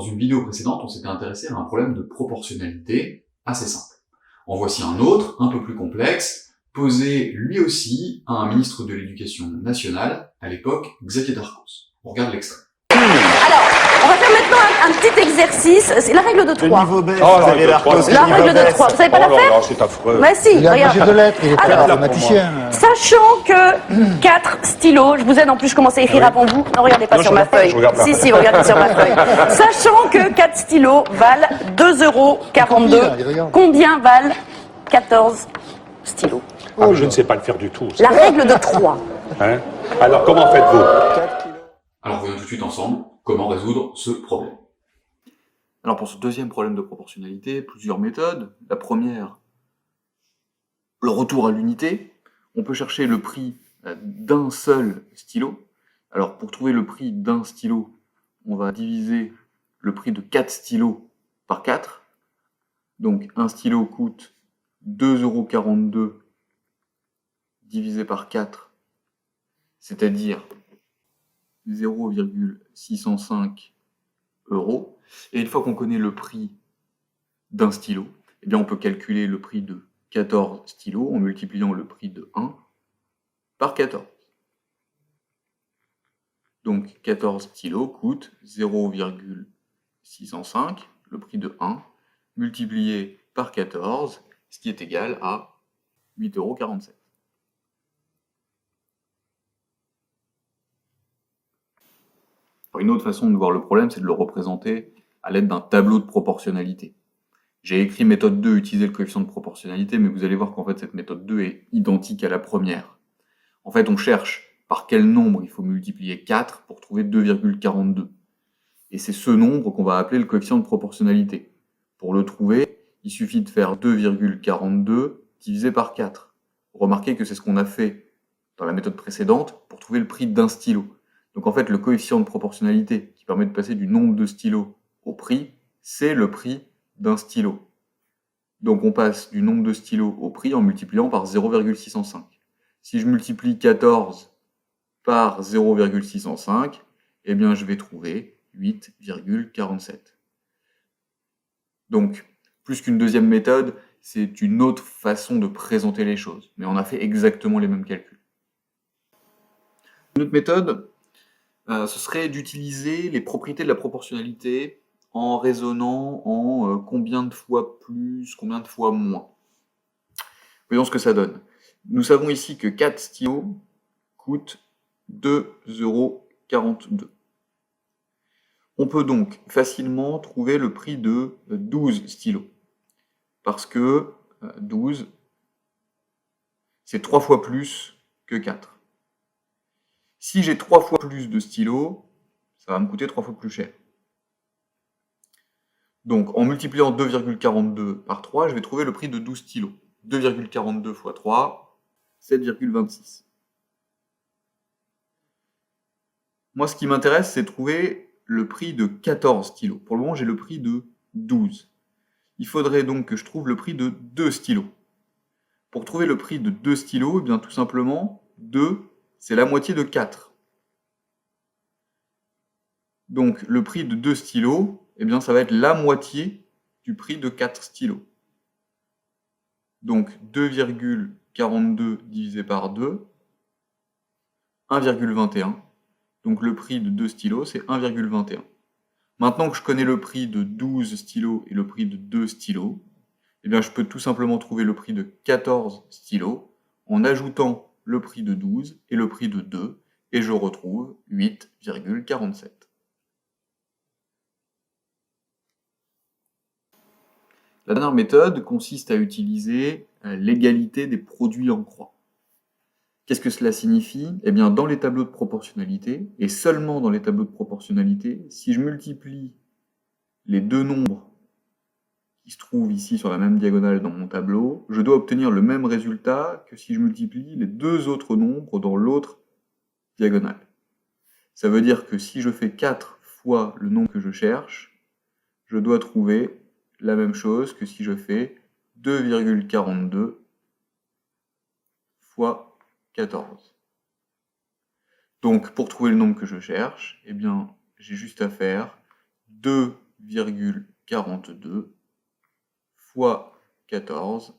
Dans une vidéo précédente, on s'était intéressé à un problème de proportionnalité assez simple. En voici un autre, un peu plus complexe, posé lui aussi à un ministre de l'Éducation nationale, à l'époque Xavier Darcos. On regarde l'extrait. Alors, on va faire maintenant un petit exercice, c'est la règle de 3. Le niveau baisse, Xavier Darcos. La règle de 3, vous savez pas la faire? Non, c'est affreux. Bah si, Il a regarde. mangé de lettres, il est Alors, mathématicien. Sachant que 4 stylos, je vous aide en plus, je commence à écrire avant vous. Ne regardez pas Non, sur je ma regarde pas, feuille. je regarde pas. Si, vous regardez sur ma feuille. Sachant que 4 stylos valent 2,42 €, combien valent 14 stylos? Ah, je ne sais pas le faire du tout. La règle de 3. Hein? Alors, comment faites-vous? Alors voyons tout de suite ensemble comment résoudre ce problème. Alors pour ce deuxième problème de proportionnalité, plusieurs méthodes. La première, le retour à l'unité. On peut chercher le prix d'un seul stylo. Alors pour trouver le prix d'un stylo, on va diviser le prix de 4 stylos par 4. Donc un stylo coûte 2,42 € divisé par 4, c'est-à-dire 0,605 €. Et une fois qu'on connaît le prix d'un stylo, eh bien on peut calculer le prix de 14 stylos en multipliant le prix de 1 par 14. Donc 14 stylos coûtent 0,605, le prix de 1, multiplié par 14, ce qui est égal à 8,47 €. Une autre façon de voir le problème, c'est de le représenter à l'aide d'un tableau de proportionnalité. J'ai écrit méthode 2, utiliser le coefficient de proportionnalité, mais vous allez voir qu'en fait cette méthode 2 est identique à la première. En fait, on cherche par quel nombre il faut multiplier 4 pour trouver 2,42. Et c'est ce nombre qu'on va appeler le coefficient de proportionnalité. Pour le trouver, il suffit de faire 2,42 divisé par 4. Remarquez que c'est ce qu'on a fait dans la méthode précédente pour trouver le prix d'un stylo. Donc en fait, le coefficient de proportionnalité qui permet de passer du nombre de stylos au prix, c'est le prix d'un stylo. Donc on passe du nombre de stylos au prix en multipliant par 0,605. Si je multiplie 14 par 0,605, eh bien je vais trouver 8,47. Donc, plus qu'une deuxième méthode, c'est une autre façon de présenter les choses. Mais on a fait exactement les mêmes calculs. Une autre méthode, ce serait d'utiliser les propriétés de la proportionnalité en raisonnant en combien de fois plus, combien de fois moins. Voyons ce que ça donne. Nous savons ici que 4 stylos coûtent 2,42 €. On peut donc facilement trouver le prix de 12 stylos. Parce que 12, c'est 3 fois plus que 4. Si j'ai 3 fois plus de stylos, ça va me coûter 3 fois plus cher. Donc, en multipliant 2,42 par 3, je vais trouver le prix de 12 stylos. 2,42 fois 3, 7,26. Moi, ce qui m'intéresse, c'est de trouver le prix de 14 stylos. Pour le moment, j'ai le prix de 12. Il faudrait donc que je trouve le prix de 2 stylos. Pour trouver le prix de 2 stylos, eh bien, tout simplement, 2, c'est la moitié de 4. Donc, le prix de 2 stylos, eh bien, ça va être la moitié du prix de 4 stylos. Donc, 2,42 divisé par 2, 1,21. Donc, le prix de 2 stylos, c'est 1,21. Maintenant que je connais le prix de 12 stylos et le prix de 2 stylos, eh bien, je peux tout simplement trouver le prix de 14 stylos en ajoutant le prix de 12 et le prix de 2, et je retrouve 8,47. La dernière méthode consiste à utiliser l'égalité des produits en croix. Qu'est-ce que cela signifie? Eh bien, dans les tableaux de proportionnalité, et seulement dans les tableaux de proportionnalité, si je multiplie les deux nombres qui se trouvent ici sur la même diagonale dans mon tableau, je dois obtenir le même résultat que si je multiplie les deux autres nombres dans l'autre diagonale. Ça veut dire que si je fais 4 fois le nombre que je cherche, je dois trouver la même chose que si je fais 2,42 fois 14. Donc, pour trouver le nombre que je cherche, eh bien, j'ai juste à faire 2 8,42 fois 14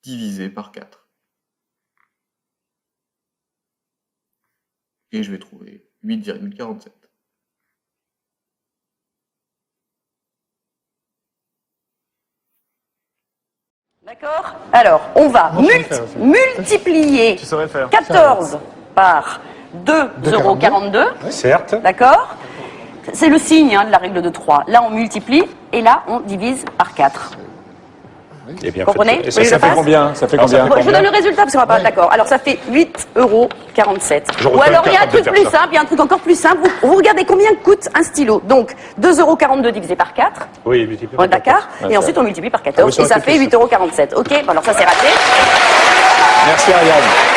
divisé par 4. Et je vais trouver 8,47. D'accord? Alors, on va multiplier 14 par 2,42 €. Certes. D'accord? C'est le signe de la règle de 3. Là, on multiplie et là, on divise par 4. Eh bien, Comprenez? et Vous voulez que ça je fait fasse combien? Ça fait combien? Je vous donne le résultat parce qu'on va pas d'accord. Alors, ça fait 8,47 €. Je Ou retiens alors, il y a un le truc de plus faire ça. simple, il y a un truc encore plus simple. Vous regardez combien coûte un stylo. Donc, 2,42 € divisé par 4. Oui, multiplié On est par d'accord? 14. Et ensuite, on multiplie par 14. Ah oui, Et ça fait 8,47 €. OK, bon, alors ça, c'est raté. Merci Ariane.